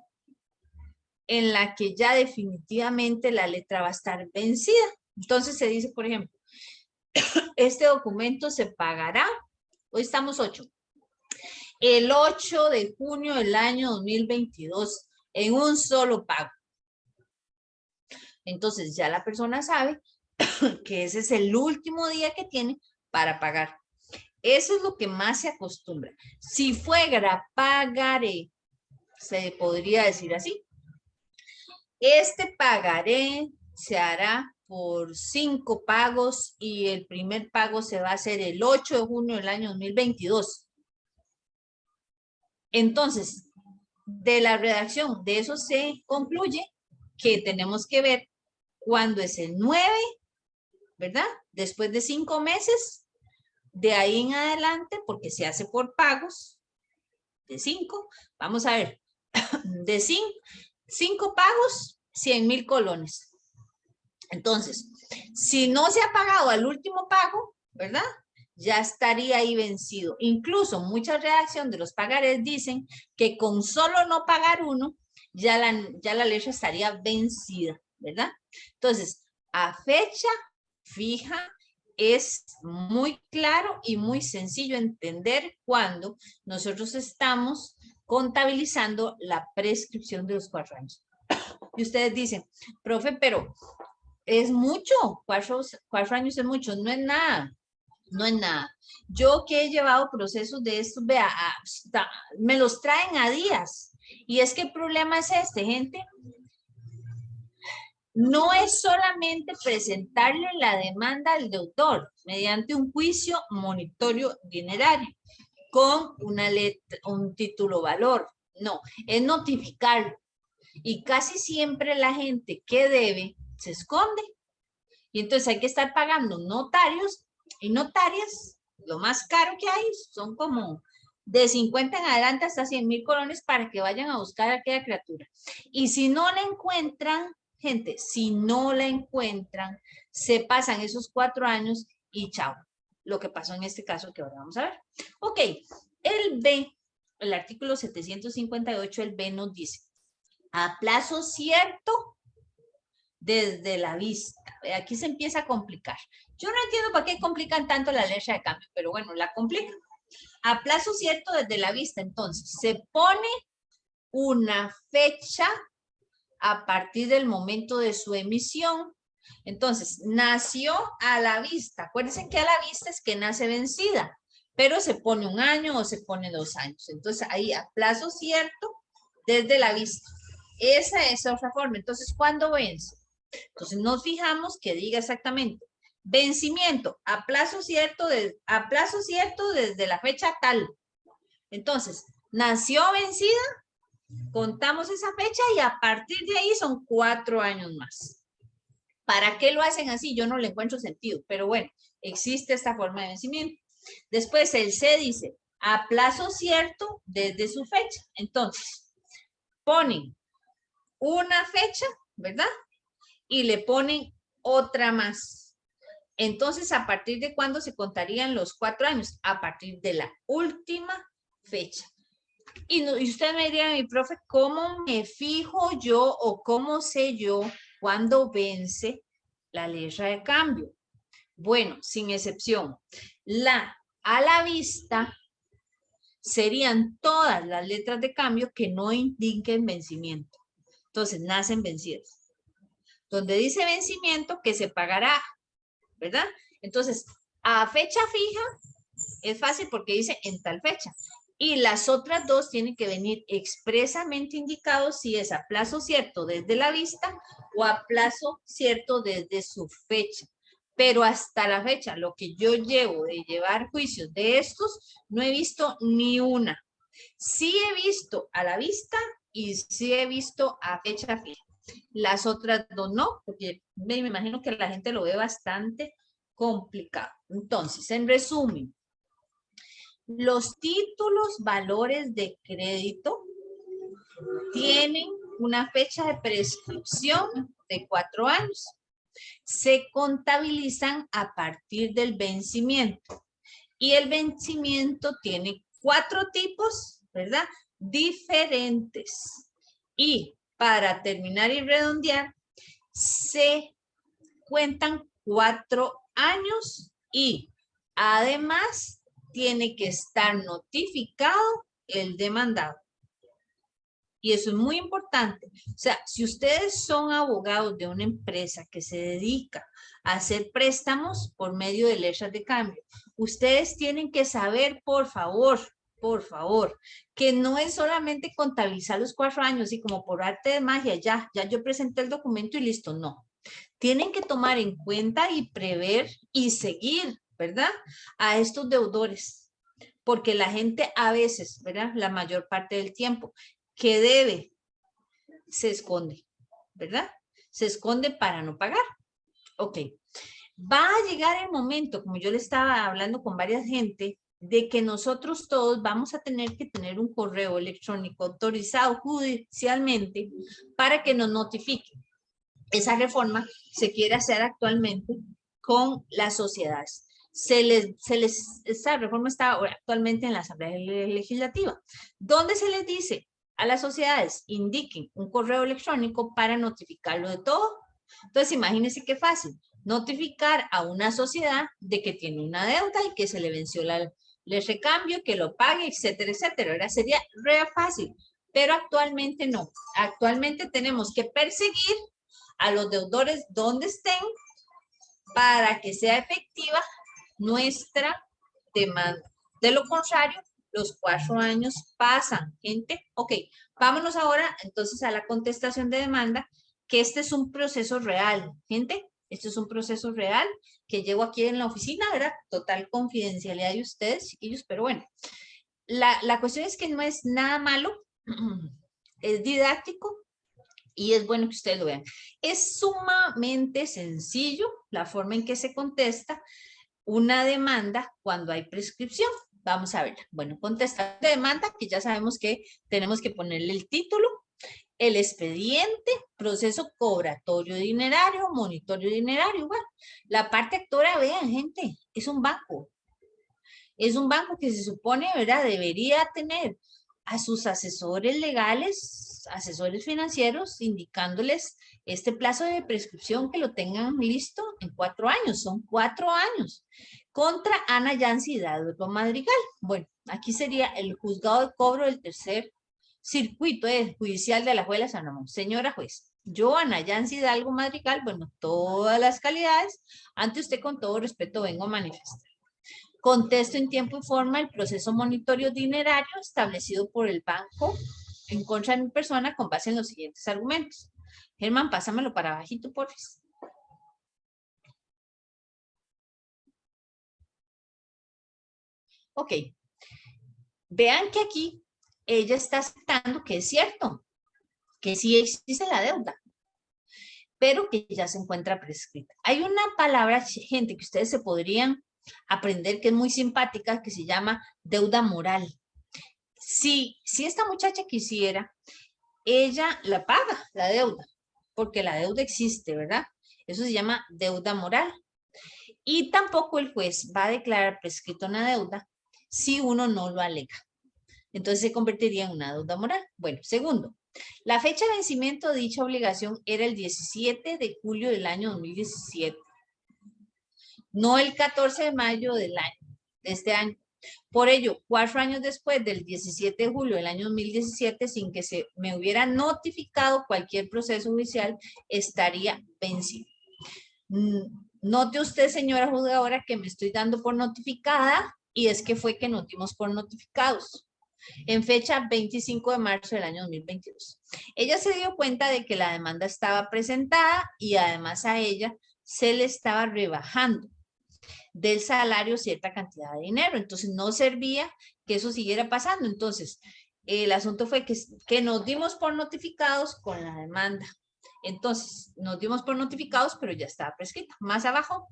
en la que ya definitivamente la letra va a estar vencida. Entonces se dice, por ejemplo, este documento se pagará, hoy estamos 8, el 8 de junio del año 2022 en un solo pago. Entonces ya la persona sabe que ese es el último día que tiene para pagar. Eso es lo que más se acostumbra. Si fuera pagaré, se podría decir así. Este pagaré se hará por 5 pagos y el primer pago se va a hacer el 8 de junio del año 2022. Entonces, de la redacción de eso se concluye que tenemos que ver cuándo es el 9, ¿verdad? Después de 5 meses, de ahí en adelante, porque se hace por pagos, de 5, vamos a ver, de 5 pagos, 100,000 colones. Entonces, si no se ha pagado al último pago, ¿verdad? Ya estaría ahí vencido. Incluso mucha redacción de los pagarés dicen que con solo no pagar uno, ya la letra estaría vencida, ¿verdad? Entonces, a fecha fija es muy claro y muy sencillo entender cuando nosotros estamos contabilizando la prescripción de los 4 años. Y ustedes dicen, profe, pero es mucho, 4 años es mucho, no es nada. No es nada. Yo que he llevado procesos de estos, vea, me los traen a días. Y es que el problema es este, gente. No es solamente presentarle la demanda al deudor mediante un juicio monitorio dinerario con una letra, un título valor. No, es notificarlo. Y casi siempre la gente que debe se esconde. Y entonces hay que estar pagando notarios y notarias, lo más caro que hay, son como de 50 en adelante hasta 100,000 colones para que vayan a buscar a aquella criatura. Y si no la encuentran, gente, si no la encuentran, se pasan esos 4 años y chao. Lo que pasó en este caso que ahora vamos a ver. Ok, el B, el artículo 758, el B nos dice, a plazo cierto desde la vista. Aquí se empieza a complicar. Yo no entiendo para qué complican tanto la letra de cambio, pero bueno, la complican. A plazo cierto desde la vista, entonces, se pone una fecha a partir del momento de su emisión. Entonces, nació a la vista. Acuérdense que a la vista es que nace vencida, pero se pone 1 año o se pone 2 años. Entonces, ahí a plazo cierto desde la vista. Esa es otra forma. Entonces, ¿cuándo vence? Entonces, nos fijamos que diga exactamente vencimiento a plazo cierto desde la fecha tal. Entonces, nació vencida, contamos esa fecha y a partir de ahí son 4 años más. ¿Para qué lo hacen así? Yo no le encuentro sentido, pero bueno, existe esta forma de vencimiento. Después el C dice, a plazo cierto desde su fecha. Entonces, ponen una fecha, ¿verdad? Y le ponen otra más. Entonces, ¿a partir de cuándo se contarían los 4 años? A partir de la última fecha. Y usted me diría, mi profe, ¿cómo me fijo yo o cómo sé yo cuándo vence la letra de cambio? Bueno, sin excepción. A la vista serían todas las letras de cambio que no indiquen vencimiento. Entonces, nacen vencidas. Donde dice vencimiento, que se pagará, ¿verdad? Entonces, a fecha fija es fácil porque dice en tal fecha. Y las otras dos tienen que venir expresamente indicados si es a plazo cierto desde la vista o a plazo cierto desde su fecha. Pero hasta la fecha, lo que yo llevo de llevar juicios de estos, no he visto ni una. Sí he visto a la vista y sí he visto a fecha fija. Las otras dos no, porque me imagino que la gente lo ve bastante complicado. Entonces, en resumen, los títulos valores de crédito tienen una fecha de prescripción de 4 años. se contabilizan a partir del vencimiento. Y el vencimiento tiene 4 tipos, ¿verdad? Diferentes. Y para terminar y redondear, se cuentan 4 años y además tiene que estar notificado el demandado. Y eso es muy importante. O sea, si ustedes son abogados de una empresa que se dedica a hacer préstamos por medio de letras de cambio, ustedes tienen que saber, por favor, que no es solamente contabilizar los 4 años y como por arte de magia, ya yo presenté el documento y listo. No. Tienen que tomar en cuenta y prever y seguir, ¿verdad? A estos deudores. Porque la gente a veces, ¿verdad? La mayor parte del tiempo que debe, se esconde, ¿verdad? Se esconde para no pagar. Ok. Va a llegar el momento, como yo le estaba hablando con varias gente, de que nosotros todos vamos a tener que tener un correo electrónico autorizado judicialmente para que nos notifiquen. Esa reforma se quiere hacer actualmente con las sociedades. Esa reforma está actualmente en la Asamblea Legislativa, donde se les dice a las sociedades, indiquen un correo electrónico para notificarlo de todo. Entonces, imagínense qué fácil, notificar a una sociedad de que tiene una deuda y que se le venció el recambio, que lo pague, etcétera, etcétera. Ahora sería re fácil, pero actualmente no. Actualmente tenemos que perseguir a los deudores donde estén para que sea efectiva nuestra demanda. De lo contrario, los 4 años pasan, gente. Ok, vámonos ahora entonces a la contestación de demanda, que este es un proceso real, gente. Este es un proceso real que llevo aquí en la oficina, ¿verdad? Total confidencialidad de ustedes, chiquillos, pero bueno. La cuestión es que no es nada malo, es didáctico y es bueno que ustedes lo vean. Es sumamente sencillo la forma en que se contesta una demanda cuando hay prescripción. Vamos a ver. Bueno, contestar de demanda, que ya sabemos que tenemos que ponerle el título, el expediente, proceso cobratorio dinerario, monitorio dinerario. Bueno, la parte actora, vean, gente, es un banco. Es un banco que se supone, ¿verdad? Debería tener a sus asesores legales, asesores financieros, indicándoles este plazo de prescripción que lo tengan listo en 4 años. Son 4 años. Contra Ana Yancy Hidalgo Madrigal. Bueno, aquí sería el juzgado de cobro del tercer circuito judicial de Alajuela San Ramón. Señora juez, yo, Ana Yancy Hidalgo Madrigal, bueno, todas las calidades, ante usted con todo respeto vengo a manifestar. Contesto en tiempo y forma el proceso monitorio dinerario establecido por el banco en contra de mi persona con base en los siguientes argumentos. Germán, pásamelo para abajito, por favor. Ok. Vean que aquí ella está aceptando que es cierto, que sí existe la deuda, pero que ya se encuentra prescrita. Hay una palabra, gente, que ustedes se podrían aprender que es muy simpática, que se llama deuda moral. Si esta muchacha quisiera, ella la paga, la deuda, porque la deuda existe, ¿verdad? Eso se llama deuda moral. Y tampoco el juez va a declarar prescrito una deuda si uno no lo alega. Entonces se convertiría en una deuda moral. Bueno, segundo, la fecha de vencimiento de dicha obligación era el 17 de julio del año 2017. No el 14 de mayo de este año. Por ello, 4 años después del 17 de julio del año 2017, sin que se me hubiera notificado cualquier proceso judicial, estaría vencido. Note usted, señora juzgadora, que me estoy dando por notificada y es que fue que nos dimos por notificados en fecha 25 de marzo del año 2022. Ella se dio cuenta de que la demanda estaba presentada y además a ella se le estaba rebajando del salario cierta cantidad de dinero. Entonces no servía que eso siguiera pasando. Entonces el asunto fue que nos dimos por notificados con la demanda. Entonces nos dimos por notificados, pero ya estaba prescrito. Más abajo.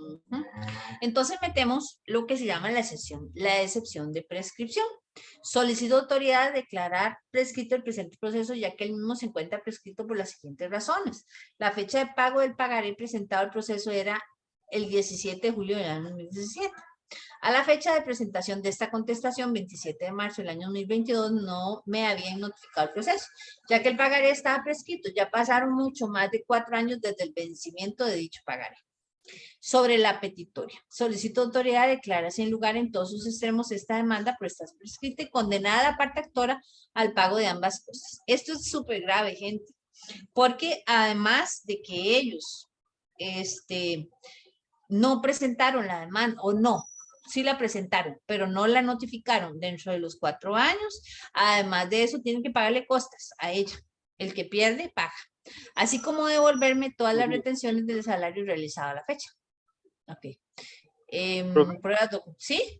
Ujú. Entonces metemos lo que se llama la excepción de prescripción. Solicito autoridad a declarar prescrito el presente proceso, ya que el mismo se encuentra prescrito por las siguientes razones. La fecha de pago del pagaré presentado al proceso era el 17 de julio del año 2017. A la fecha de presentación de esta contestación, 27 de marzo del año 2022, no me habían notificado el proceso, ya que el pagaré estaba prescrito. Ya pasaron mucho más de 4 años desde el vencimiento de dicho pagaré. Sobre la petitoria, solicito autoridad a declarar sin lugar en todos sus extremos esta demanda, pero está prescrita y condenada a la parte actora al pago de ambas cosas. Esto es súper grave, gente, porque además de que ellos no presentaron la demanda, o no, sí la presentaron, pero no la notificaron dentro de los 4 años, además de eso tienen que pagarle costas a ella. El que pierde, paga. Así como devolverme todas las retenciones del salario realizado a la fecha. Ok. Profe. Pruebas ¿sí?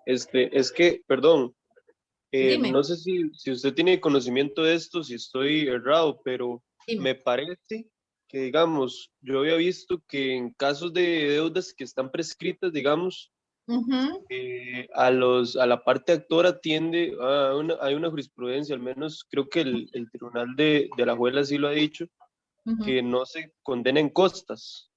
Es que, perdón, Dime. no sé si usted tiene conocimiento de esto, si estoy errado, pero Dime. me parece que, digamos, yo había visto que en casos de deudas que están prescritas, digamos, Ujú. a la parte actora tiende hay una jurisprudencia, al menos creo que el tribunal de Alajuela sí lo ha dicho, Ujú. que no se condena en costas,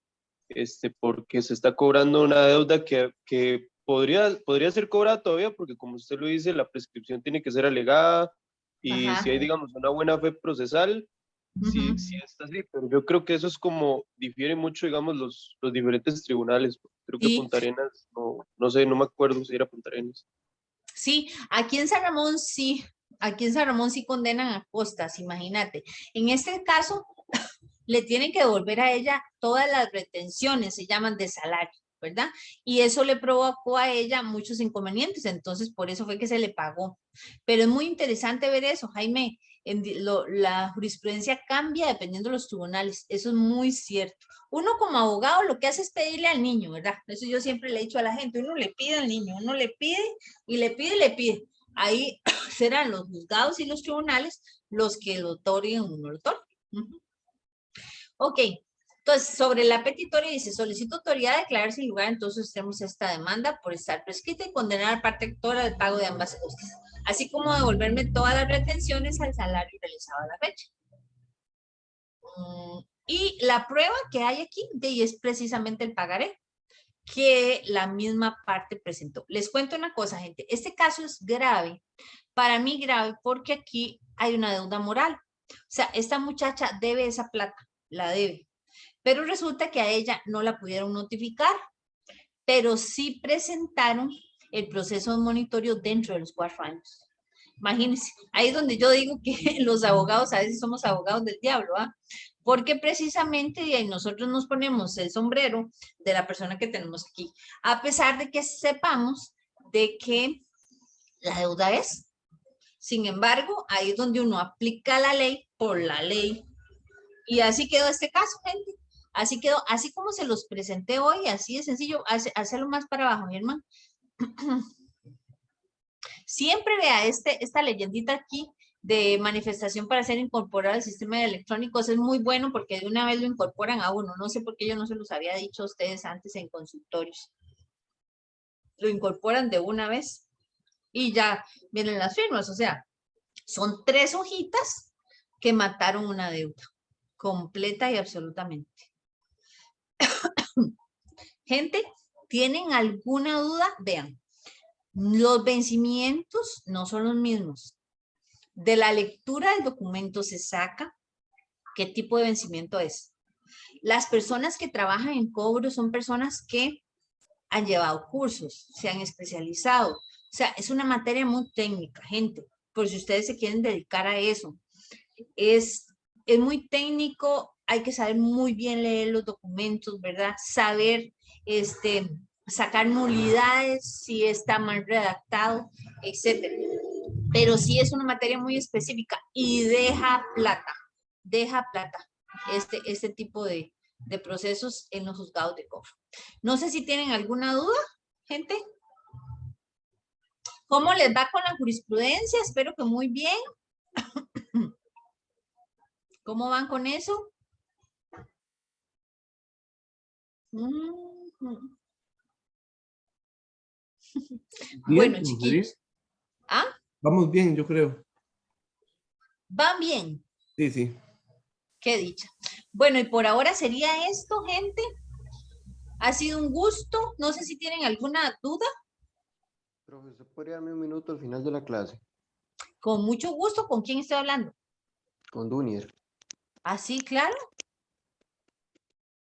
porque se está cobrando una deuda que podría ser cobrada todavía, porque como usted lo dice, la prescripción tiene que ser alegada, y Ajá. si hay, digamos, una buena fe procesal, sí, Ujú. sí está así, pero yo creo que eso es como, difiere mucho, digamos, los diferentes tribunales. Creo que Sí. Punta Arenas, no sé, no me acuerdo si era Punta Arenas. Sí, aquí en San Ramón sí. Aquí en San Ramón sí condenan a costas, imagínate. En este caso, le tienen que devolver a ella todas las retenciones, se llaman de salario, ¿verdad? Y eso le provocó a ella muchos inconvenientes, entonces por eso fue que se le pagó. Pero es muy interesante ver eso, Jaime. La jurisprudencia cambia dependiendo de los tribunales, eso es muy cierto. Uno como abogado lo que hace es pedirle al niño, ¿verdad? Eso yo siempre le he dicho a la gente, uno le pide al niño, uno le pide y le pide y le pide. Ahí serán los juzgados y los tribunales los que lo otorguen o no lo otorguen. Ok, entonces sobre la petitoria dice, solicito autoridad a declarar sin lugar, entonces tenemos esta demanda por estar prescrita y condenar a la parte actora del pago de ambas costas, así como devolverme todas las retenciones al salario realizado a la fecha. Y la prueba que hay aquí es precisamente el pagaré que la misma parte presentó. Les cuento una cosa, gente, este caso es grave, para mí grave, porque aquí hay una deuda moral. O sea, esta muchacha debe esa plata, la debe. Pero resulta que a ella no la pudieron notificar, pero sí presentaron el proceso de monitoreo dentro de los 4 años. Imagínense, ahí es donde yo digo que los abogados a veces somos abogados del diablo, ¿ah? Porque precisamente y nosotros nos ponemos el sombrero de la persona que tenemos aquí, a pesar de que sepamos de que la deuda es. Sin embargo, ahí es donde uno aplica la ley por la ley. Y así quedó este caso, gente. Así quedó, así como se los presenté hoy, así de sencillo, hacerlo más para abajo, mi hermano. Siempre vea esta leyendita aquí de manifestación para ser incorporado al sistema de electrónicos. Es muy bueno porque de una vez lo incorporan a uno. No sé por qué yo no se los había dicho a ustedes antes en consultorios. Lo incorporan de una vez y ya vienen las firmas. O sea, son 3 hojitas que mataron una deuda completa y absolutamente. Gente, ¿tienen alguna duda? Vean, los vencimientos no son los mismos. De la lectura del documento se saca qué tipo de vencimiento es. Las personas que trabajan en cobro son personas que han llevado cursos, se han especializado. O sea, es una materia muy técnica, gente, por si ustedes se quieren dedicar a eso. Es muy técnico, hay que saber muy bien leer los documentos, ¿verdad? Saber sacar nulidades si está mal redactado, etcétera. Pero sí es una materia muy específica y deja plata este tipo de procesos en los juzgados de cobro. No sé si tienen alguna duda, gente. ¿Cómo les va con la jurisprudencia? Espero que muy bien. ¿Cómo van con eso? Bueno, Bien, chiquillos. ¿Ah? Vamos bien, yo creo. ¿Van bien? Sí, sí. Qué dicha. Bueno, y por ahora sería esto, gente. Ha sido un gusto. No sé si tienen alguna duda. Profesor, ¿podría darme un minuto al final de la clase? Con mucho gusto. ¿Con quién estoy hablando? Con Dunier. ¿Ah, sí? Claro.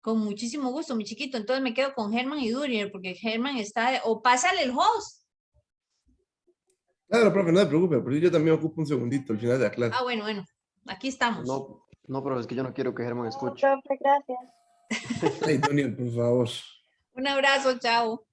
Con muchísimo gusto, mi chiquito. Entonces me quedo con Germán y Durier, porque Germán está... O pásale el host. Claro, profe, no se preocupe, pero yo también ocupo un segundito al final de la clase. Ah, bueno, bueno. Aquí estamos. No, no, profe, es que yo no quiero que Germán escuche. Profe, gracias. Ay, Doniel, por favor. Un abrazo, chao.